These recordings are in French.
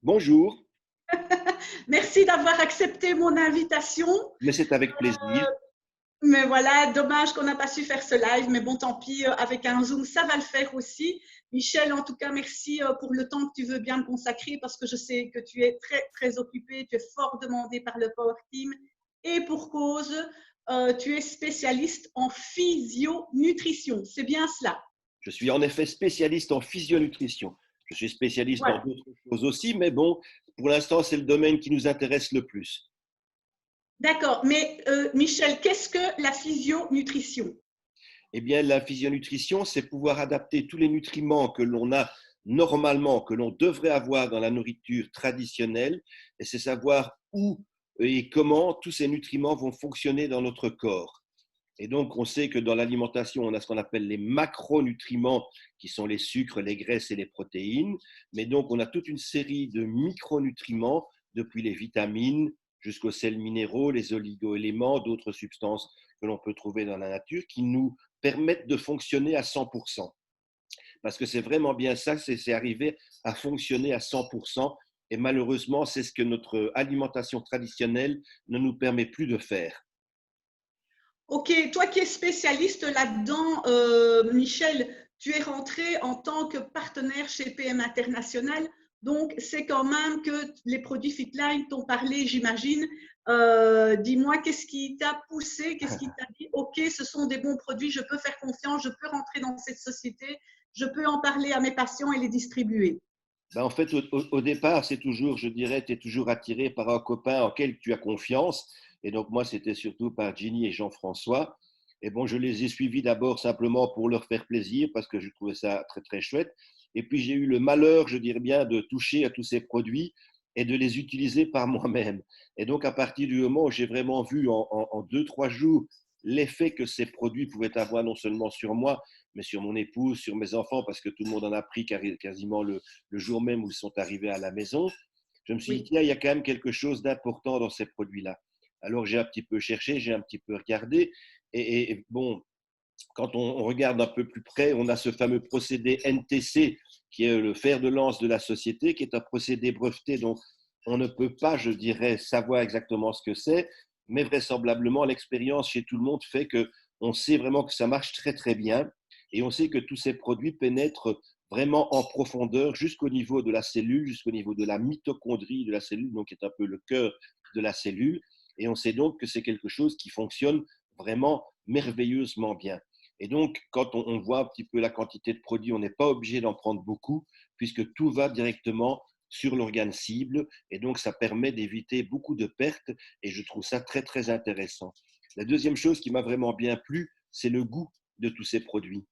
Bonjour, Merci d'avoir accepté mon invitation. mais c'est avec plaisir. Mais voilà, dommage qu'on n'a pas su faire ce live, mais bon, tant pis, avec un Zoom, ça va le faire aussi. Michel, en tout cas, merci pour le temps que tu veux bien me consacrer parce que je sais que tu es très, très occupé, tu es fort demandé par le Power Team et pour cause, tu es spécialiste en physionutrition. C'est bien cela. Je suis en effet spécialiste en physionutrition. Je suis spécialiste dans Voilà. d'autres choses aussi, mais bon, pour l'instant, c'est le domaine qui nous intéresse le plus. D'accord, mais Michel, qu'est-ce que la physionutrition? Eh bien, la physionutrition, c'est pouvoir adapter tous les nutriments que l'on a normalement, que l'on devrait avoir dans la nourriture traditionnelle, et c'est savoir où et comment tous ces nutriments vont fonctionner dans notre corps. Et donc, on sait que dans l'alimentation, on a ce qu'on appelle les macronutriments, qui sont les sucres, les graisses et les protéines. Mais donc, on a toute une série de micronutriments, depuis les vitamines jusqu'aux sels minéraux, les oligoéléments, d'autres substances que l'on peut trouver dans la nature, qui nous permettent de fonctionner à 100%. Parce que c'est vraiment bien ça, c'est arriver à fonctionner à 100%. Et malheureusement, c'est ce que notre alimentation traditionnelle ne nous permet plus de faire. Ok, toi qui es spécialiste là-dedans, Michel, tu es rentré en tant que partenaire chez PM International. Donc, c'est quand même que les produits Fitline t'ont parlé, j'imagine. Dis-moi, qu'est-ce qui t'a poussé, qu'est-ce qui t'a dit, ok, ce sont des bons produits, je peux faire confiance, je peux rentrer dans cette société, je peux en parler à mes patients et les distribuer. Ben, en fait, au départ, c'est toujours, je dirais, tu es toujours attiré par un copain en quel tu as confiance. Et donc, moi, c'était surtout par Ginny et Jean-François. Et bon, je les ai suivis d'abord simplement pour leur faire plaisir parce que je trouvais ça très, très chouette. Et puis, j'ai eu le malheur, je dirais bien, de toucher à tous ces produits et de les utiliser par moi-même. Et donc, à partir du moment où j'ai vraiment vu en 2, 3 jours l'effet que ces produits pouvaient avoir non seulement sur moi, mais sur mon épouse, sur mes enfants, parce que tout le monde en a pris quasiment le jour même où ils sont arrivés à la maison, je me suis dit, Oui. tiens, il y a quand même quelque chose d'important dans ces produits-là. Alors j'ai un petit peu cherché, j'ai un petit peu regardé, et bon, quand on regarde un peu plus près, on a ce fameux procédé NTC, qui est le fer de lance de la société, qui est un procédé breveté dont on ne peut pas, je dirais, savoir exactement ce que c'est, mais vraisemblablement, l'expérience chez tout le monde fait que on sait vraiment que ça marche très très bien, et on sait que tous ces produits pénètrent vraiment en profondeur jusqu'au niveau de la cellule, jusqu'au niveau de la mitochondrie de la cellule, donc qui est un peu le cœur de la cellule, et on sait donc que c'est quelque chose qui fonctionne vraiment merveilleusement bien. Et donc, quand on voit un petit peu la quantité de produits, on n'est pas obligé d'en prendre beaucoup, puisque tout va directement sur l'organe cible, et donc ça permet d'éviter beaucoup de pertes, et je trouve ça très, très intéressant. La deuxième chose qui m'a vraiment bien plu, c'est le goût de tous ces produits.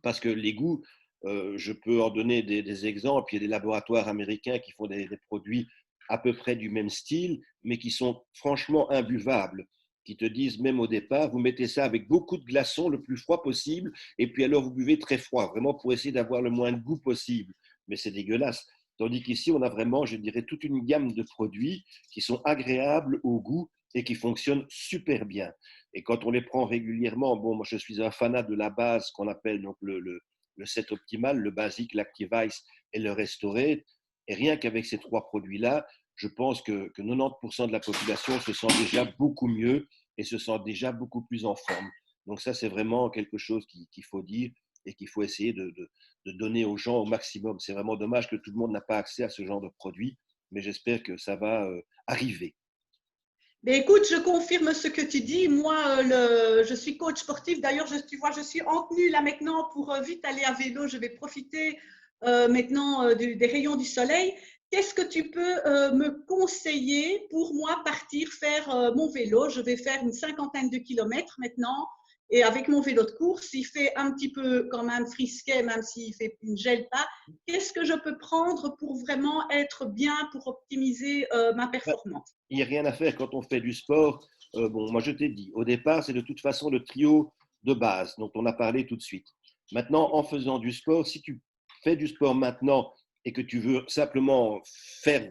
Parce que les goûts, je peux en donner des exemples. Il y a des laboratoires américains qui font des produits à peu près du même style, mais qui sont franchement imbuvables, qui te disent même au départ, vous mettez ça avec beaucoup de glaçons le plus froid possible, et puis alors vous buvez très froid, vraiment pour essayer d'avoir le moins de goût possible. Mais c'est dégueulasse. Tandis qu'ici, on a vraiment, je dirais, toute une gamme de produits qui sont agréables au goût et qui fonctionnent super bien. Et quand on les prend régulièrement, bon, moi je suis un fanat de la base qu'on appelle donc le set optimal, le basique, l'Activize et le Restorate. Et rien qu'avec ces trois produits-là, je pense que 90% de la population se sent déjà beaucoup mieux et se sent déjà beaucoup plus en forme. Donc ça, c'est vraiment quelque chose qu'il faut dire et qu'il faut essayer de donner aux gens au maximum. C'est vraiment dommage que tout le monde n'a pas accès à ce genre de produits, mais j'espère que ça va arriver. Mais écoute, je confirme ce que tu dis. Moi, je suis coach sportif. D'ailleurs, tu vois, je suis en tenue là maintenant pour vite aller à vélo. Je vais profiter maintenant des rayons du soleil. Qu'est-ce que tu peux me conseiller pour moi partir faire mon vélo? Je vais faire une cinquantaine de kilomètres maintenant. Et avec mon vélo de course, il fait un petit peu quand même frisquet, même il ne gèle pas. Qu'est-ce que je peux prendre pour vraiment être bien, pour optimiser ma performance? Il n'y a rien à faire quand on fait du sport. Bon, moi je t'ai dit, au départ, c'est de toute façon le trio de base dont on a parlé tout de suite. Maintenant, en faisant du sport, si tu fais du sport maintenant et que tu veux simplement faire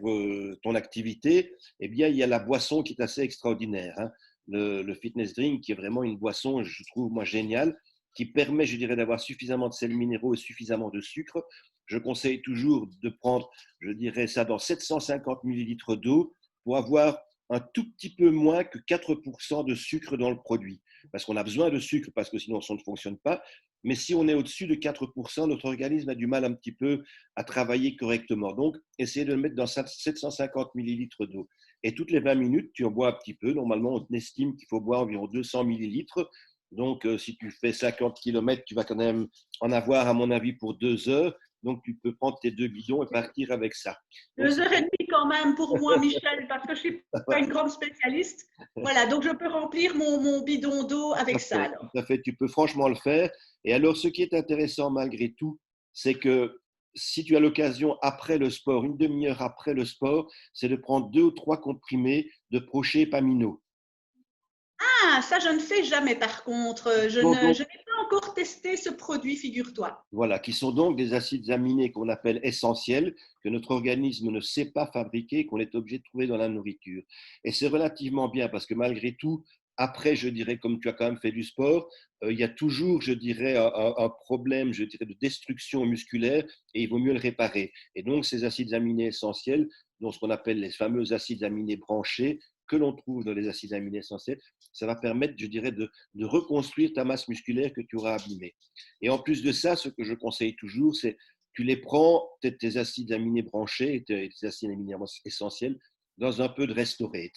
ton activité, eh bien, il y a la boisson qui est assez extraordinaire, hein. Le fitness drink, qui est vraiment une boisson, je trouve, moi, géniale, qui permet, je dirais, d'avoir suffisamment de sels minéraux et suffisamment de sucre je conseille toujours de prendre, je dirais ça, dans 750 millilitres d'eau pour avoir un tout petit peu moins que 4% de sucre dans le produit. Parce qu'on a besoin de sucre, parce que sinon ça ne fonctionne pas. Mais si on est au-dessus de 4%, notre organisme a du mal un petit peu à travailler correctement. Donc, essayez de le mettre dans 750 millilitres d'eau. Et toutes les 20 minutes, tu en bois un petit peu. Normalement, on estime qu'il faut boire environ 200 millilitres. Donc, si tu fais 50 kilomètres, tu vas quand même en avoir, à mon avis, pour 2 heures. Donc, tu peux prendre tes 2 bidons et partir avec ça. Donc, 2 heures et demie quand même pour moi, Michel, parce que je ne suis pas une grande spécialiste. Voilà, donc je peux remplir mon bidon d'eau avec ça alors. tout à fait, tu peux franchement le faire. Et alors, ce qui est intéressant malgré tout, c'est que si tu as l'occasion après le sport, une demi-heure après le sport, c'est de prendre 2 ou 3 comprimés de Proché-Pamino. Ah, ça, je ne fais jamais par contre. Je n'ai pas encore testé ce produit, figure-toi. Voilà, qui sont donc des acides aminés qu'on appelle essentiels, que notre organisme ne sait pas fabriquer, qu'on est obligé de trouver dans la nourriture. Et c'est relativement bien parce que malgré tout, après, je dirais, comme tu as quand même fait du sport, il y a toujours, je dirais, un problème, je dirais, de destruction musculaire et il vaut mieux le réparer. Et donc, ces acides aminés essentiels, dont ce qu'on appelle les fameux acides aminés branchés, que l'on trouve dans les acides aminés essentiels, ça va permettre, je dirais, de reconstruire ta masse musculaire que tu auras abîmée. Et en plus de ça, ce que je conseille toujours, c'est tu les prends, tes acides aminés branchés, tes acides aminés essentiels, dans un peu de Restorate.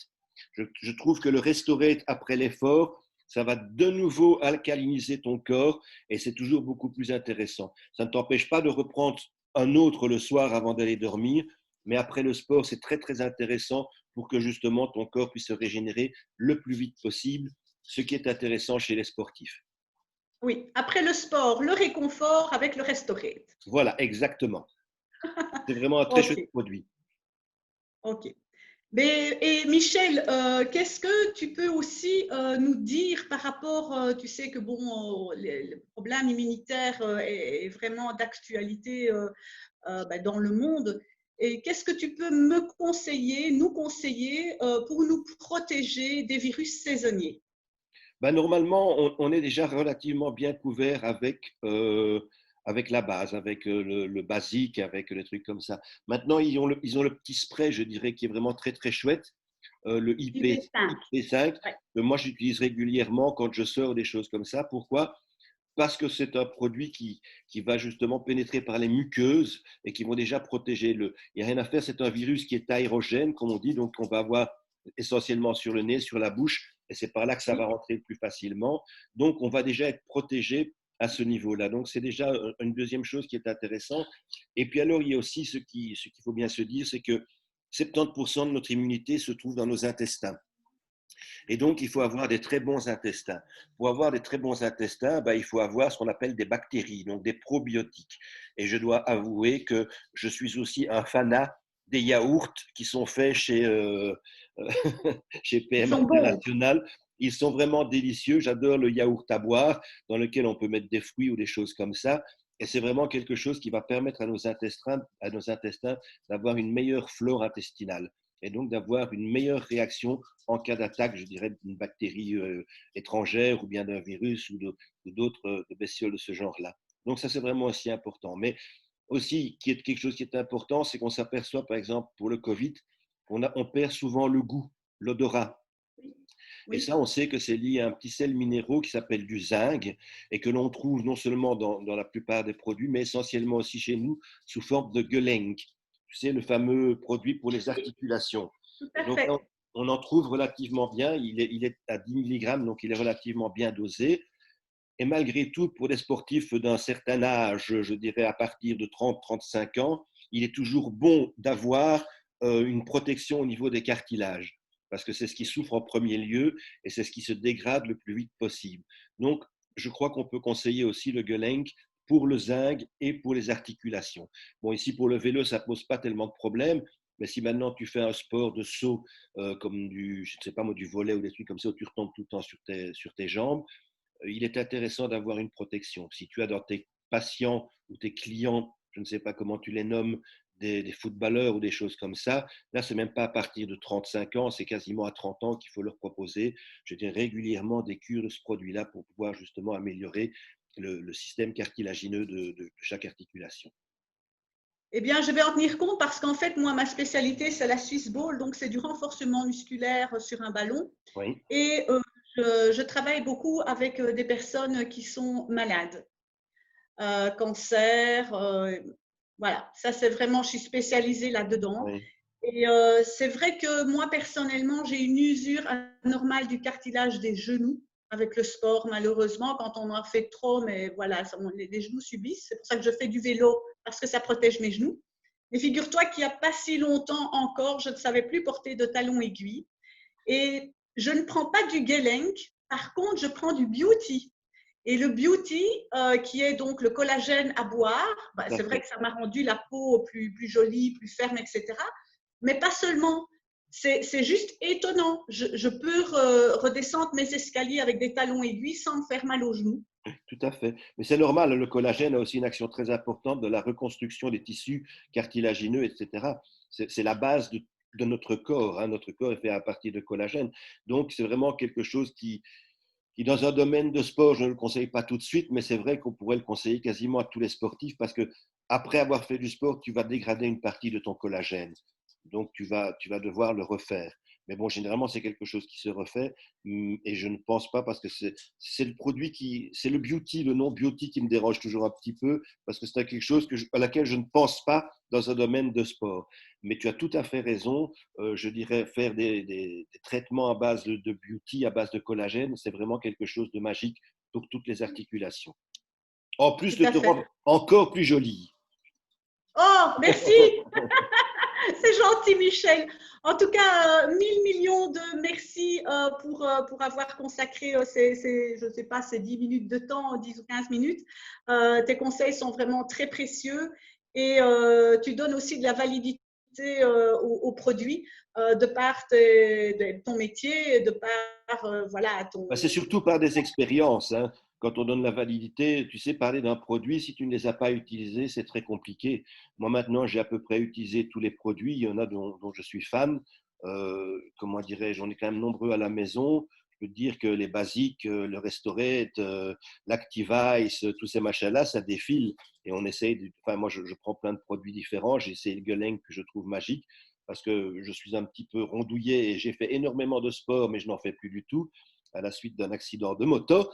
Je trouve que le Restorate, après l'effort, ça va de nouveau alcaliniser ton corps et c'est toujours beaucoup plus intéressant. Ça ne t'empêche pas de reprendre un autre le soir avant d'aller dormir, mais après le sport, c'est très très intéressant pour que justement ton corps puisse se régénérer le plus vite possible, ce qui est intéressant chez les sportifs. Oui, après le sport, le réconfort avec le Restorate. Voilà, exactement. C'est vraiment un très Ok, chouette produit. ok. Mais, et Michel, qu'est-ce que tu peux aussi nous dire par rapport, tu sais que bon, le problème immunitaire est vraiment d'actualité ben, dans le monde. Et qu'est-ce que tu peux me conseiller, nous conseiller pour nous protéger des virus saisonniers? Ben, normalement, on est déjà relativement bien couvert avec la base, avec le basique, avec les trucs comme ça. Maintenant, ils ont le petit spray, je dirais, qui est vraiment très, très chouette, le UV5. IP5, Ouais. que moi j'utilise régulièrement quand je sors des choses comme ça. Pourquoi? Parce que c'est un produit qui va justement pénétrer par les muqueuses et qui vont déjà protéger le. Il n'y a rien à faire, c'est un virus qui est aérogène, comme on dit, donc on va avoir essentiellement sur le nez, sur la bouche, et c'est par là que ça va Oui, rentrer le plus facilement. Donc on va déjà être protégé à ce niveau-là. Donc c'est déjà une deuxième chose qui est intéressante. Et puis alors il y a aussi ce qu'il faut bien se dire, c'est que 70% de notre immunité se trouve dans nos intestins. Et donc, il faut avoir des très bons intestins. Pour avoir des très bons intestins, ben, il faut avoir ce qu'on appelle des bactéries, donc des probiotiques. Et je dois avouer que je suis aussi un fanat des yaourts qui sont faits chez ils PM sont bons. International. Ils sont vraiment délicieux. J'adore le yaourt à boire dans lequel on peut mettre des fruits ou des choses comme ça. Et c'est vraiment quelque chose qui va permettre à nos intestins d'avoir une meilleure flore intestinale et donc d'avoir une meilleure réaction en cas d'attaque, je dirais, d'une bactérie étrangère ou bien d'un virus ou d'autres bestioles de ce genre-là. Donc ça, c'est vraiment aussi important. Mais aussi, quelque chose qui est important, c'est qu'on s'aperçoit, par exemple, pour le Covid, on perd souvent le goût, l'odorat. Oui, Et oui, ça, on sait que c'est lié à un petit sel minéraux qui s'appelle du zinc et que l'on trouve non seulement dans la plupart des produits, mais essentiellement aussi chez nous sous forme de Gelenk. Tu sais, le fameux produit pour les oui, articulations. tout Et à donc, fait. on en trouve relativement bien. Il est à 10 milligrammes, donc il est relativement bien dosé. Et malgré tout, pour les sportifs d'un certain âge, je dirais à partir de 30-35 ans, il est toujours bon d'avoir une protection au niveau des cartilages, parce que c'est ce qui souffre en premier lieu et c'est ce qui se dégrade le plus vite possible. Donc, je crois qu'on peut conseiller aussi le Gelenk pour le zinc et pour les articulations. Bon, ici, pour le vélo, ça ne pose pas tellement de problèmes, mais si maintenant tu fais un sport de saut comme je ne sais pas moi, du volet ou des trucs comme ça, où tu retombes tout le temps sur tes jambes, il est intéressant d'avoir une protection. Si tu as dans tes patients ou tes clients, je ne sais pas comment tu les nommes, des footballeurs ou des choses comme ça, là, c'est même pas à partir de 35 ans, c'est quasiment à 30 ans qu'il faut leur proposer, je dirais, régulièrement des cures de ce produit-là pour pouvoir justement améliorer le système cartilagineux de chaque articulation. Eh bien, je vais en tenir compte parce qu'en fait, moi, ma spécialité, c'est la Swiss Ball, donc c'est du renforcement musculaire sur un ballon. Oui, Et je travaille beaucoup avec des personnes qui sont malades, cancer, voilà. Ça, c'est vraiment, je suis spécialisée là-dedans. oui, Et c'est vrai que moi, personnellement, j'ai une usure anormale du cartilage des genoux avec le sport, malheureusement, quand on en fait trop, mais voilà, les genoux subissent. C'est pour ça que je fais du vélo, parce que ça protège mes genoux. Mais figure-toi qu'il n'y a pas si longtemps encore, je ne savais plus porter de talons aiguilles. Et je ne prends pas du Gelenk, par contre, je prends du Beauty. Et le Beauty, qui est donc le collagène à boire, tout à c'est vrai fait. que ça m'a rendu la peau plus jolie, plus ferme, etc. Mais pas seulement. C'est juste étonnant. Je peux redescendre mes escaliers avec des talons aiguilles sans me faire mal aux genoux. Tout à fait. Mais c'est normal, le collagène a aussi une action très importante de la reconstruction des tissus cartilagineux, etc. C'est la base de notre corps. Hein. Notre corps est fait à partir de collagène. Donc, c'est vraiment quelque chose qui, dans un domaine de sport, je ne le conseille pas tout de suite, mais c'est vrai qu'on pourrait le conseiller quasiment à tous les sportifs parce que après avoir fait du sport, tu vas dégrader une partie de ton collagène. Donc, tu vas devoir le refaire. Mais bon, généralement, c'est quelque chose qui se refait et je ne pense pas parce que c'est le produit c'est le beauty, le nom beauty qui me dérange toujours un petit peu parce que c'est quelque chose à laquelle je ne pense pas dans un domaine de sport. Mais tu as tout à fait raison. Je dirais faire des traitements à base de beauty, à base de collagène, c'est vraiment quelque chose de magique pour toutes les articulations. En plus Tout de à te fait. rendre encore plus jolie. Oh, merci! C'est gentil, Michel. En tout cas, 1000 millions de merci pour avoir consacré je ne sais pas, ces 10 minutes de temps, 10 ou 15 minutes. Tes conseils sont vraiment très précieux et tu donnes aussi de la validité aux produits de par ton métier, de par voilà, Bah, c'est surtout par des expériences. Hein. Quand on donne la validité, tu sais, parler d'un produit, si tu ne les as pas utilisés, c'est très compliqué. Moi, maintenant, j'ai à peu près utilisé tous les produits. Il y en a dont je suis fan. Comment dirais-je, j'en ai quand même nombreux à la maison. Je peux te dire que les basiques, le Restorate, l'Activice, tous ces machins-là, ça défile. Et on essaye, enfin, moi, je prends plein de produits différents. J'ai essayé le Gueuling que je trouve magique parce que je suis un petit peu rondouillé et j'ai fait énormément de sport, mais je n'en fais plus du tout à la suite d'un accident de moto.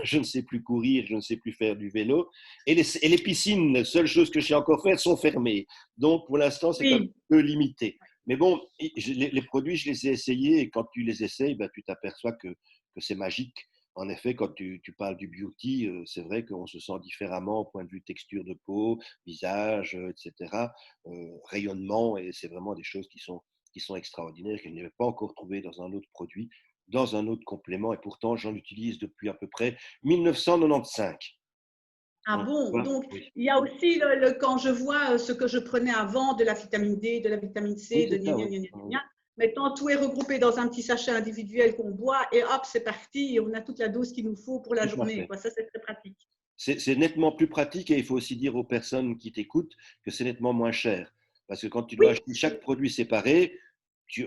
Je ne sais plus courir, je ne sais plus faire du vélo. Et les piscines, les seules choses que j'ai encore faites sont fermées. Donc, pour l'instant, c'est un oui, peu limité. Mais bon, les produits, je les ai essayés et quand tu les essayes, ben, tu t'aperçois que c'est magique. En effet, quand tu parles du beauty, c'est vrai qu'on se sent différemment au point de vue texture de peau, visage, etc., rayonnement, et c'est vraiment des choses qui sont extraordinaires, que je n'avais pas encore trouvées dans un autre produit, dans un autre complément, et pourtant j'en utilise depuis à peu près 1995. ah Donc, bon, voilà. donc Oui, il y a aussi quand je vois ce que je prenais avant, de la vitamine D, de la vitamine oui C, de c'est gna ça, gna oui. gna gna Oui. gna. Maintenant, tout est regroupé dans un petit sachet individuel qu'on boit et hop, c'est parti, et on a toute la dose qu'il nous faut pour la Tout à journée, fait. quoi. Ça, c'est très pratique. C'est nettement plus pratique et il faut aussi dire aux personnes qui t'écoutent que c'est nettement moins cher. Parce que quand tu dois Oui, acheter chaque produit séparé,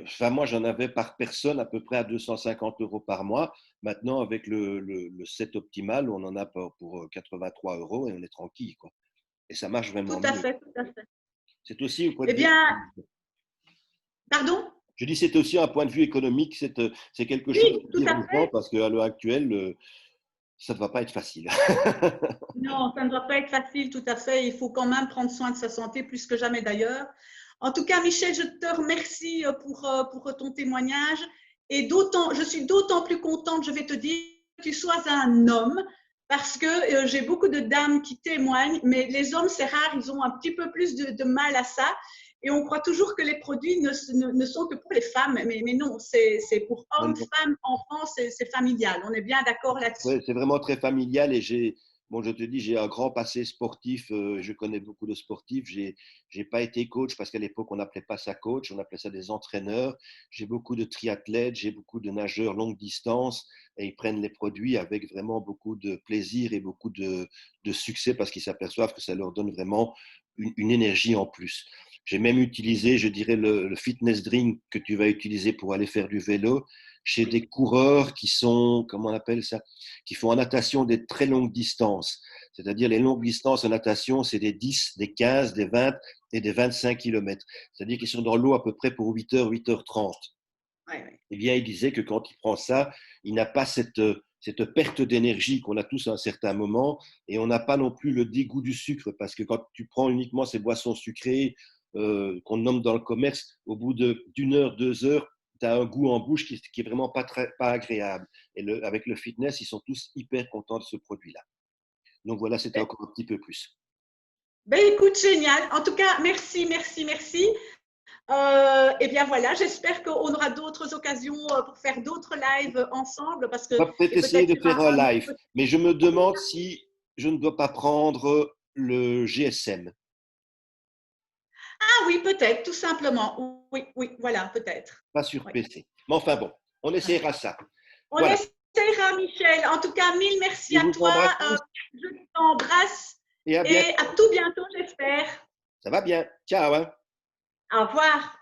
enfin moi j'en avais par personne à peu près à 250 euros par mois. Maintenant avec le set optimal, on en a pour 83 euros et on est tranquille, quoi. Et ça marche tout vraiment à mieux. fait, tout à fait. C'est aussi au point de Eh vue bien, économique. pardon? Je dis c'est aussi un point de vue économique, c'est quelque chose Oui, à tout dire à aux gens fait. parce qu'à l'heure actuelle, ça ne va pas être facile. Non, ça ne doit pas être facile, tout à fait. Il faut quand même prendre soin de sa santé, plus que jamais d'ailleurs. En tout cas, Michel, je te remercie pour ton témoignage. Et je suis d'autant plus contente, je vais te dire, que tu sois un homme, parce que j'ai beaucoup de dames qui témoignent, mais les hommes, c'est rare, ils ont un petit peu plus de mal à ça. Et on croit toujours que les produits ne sont que pour les femmes, mais non, c'est pour hommes, femmes, enfants, c'est familial. On est bien d'accord là-dessus. Ouais, c'est vraiment très familial et bon, je te dis, j'ai un grand passé sportif. Je connais beaucoup de sportifs. J'ai pas été coach parce qu'à l'époque, on n'appelait pas ça coach, on appelait ça des entraîneurs. J'ai beaucoup de triathlètes, j'ai beaucoup de nageurs longue distance et ils prennent les produits avec vraiment beaucoup de plaisir et beaucoup de succès parce qu'ils s'aperçoivent que ça leur donne vraiment une énergie en plus. J'ai même utilisé, je dirais, le fitness drink que tu vas utiliser pour aller faire du vélo chez des coureurs qui sont, comment on appelle ça, qui font en natation des très longues distances. C'est-à-dire les longues distances en natation, c'est des 10, des 15, des 20 et des 25 kilomètres. C'est-à-dire qu'ils sont dans l'eau à peu près pour 8h, 8h30. Ouais, ouais. Eh bien, il disait que quand il prend ça, il n'a pas cette perte d'énergie qu'on a tous à un certain moment et on n'a pas non plus le dégoût du sucre parce que quand tu prends uniquement ces boissons sucrées qu'on nomme dans le commerce, au bout d'une heure, 2 heures, tu as un goût en bouche qui est vraiment pas agréable. Et avec le fitness, ils sont tous hyper contents de ce produit-là. Donc voilà, c'était encore un petit peu plus. Ben écoute, génial. En tout cas, merci, merci, merci. Et bien voilà, j'espère qu'on aura d'autres occasions pour faire d'autres lives ensemble parce On que va peut-être et essayer peut-être de qu'il y faire aura un un live, autre. mais je me demande si je ne dois pas prendre le GSM, Ah oui, peut-être, tout simplement. Oui, oui, voilà, peut-être. pas sur Oui. PC. Mais enfin bon, on essaiera ça. On Voilà, essaiera, Michel. En tout cas, mille merci je à vous toi. embrasse tous Je t'embrasse et à et à bientôt. tout bientôt, j'espère. Ça va bien. Ciao, hein. Au revoir.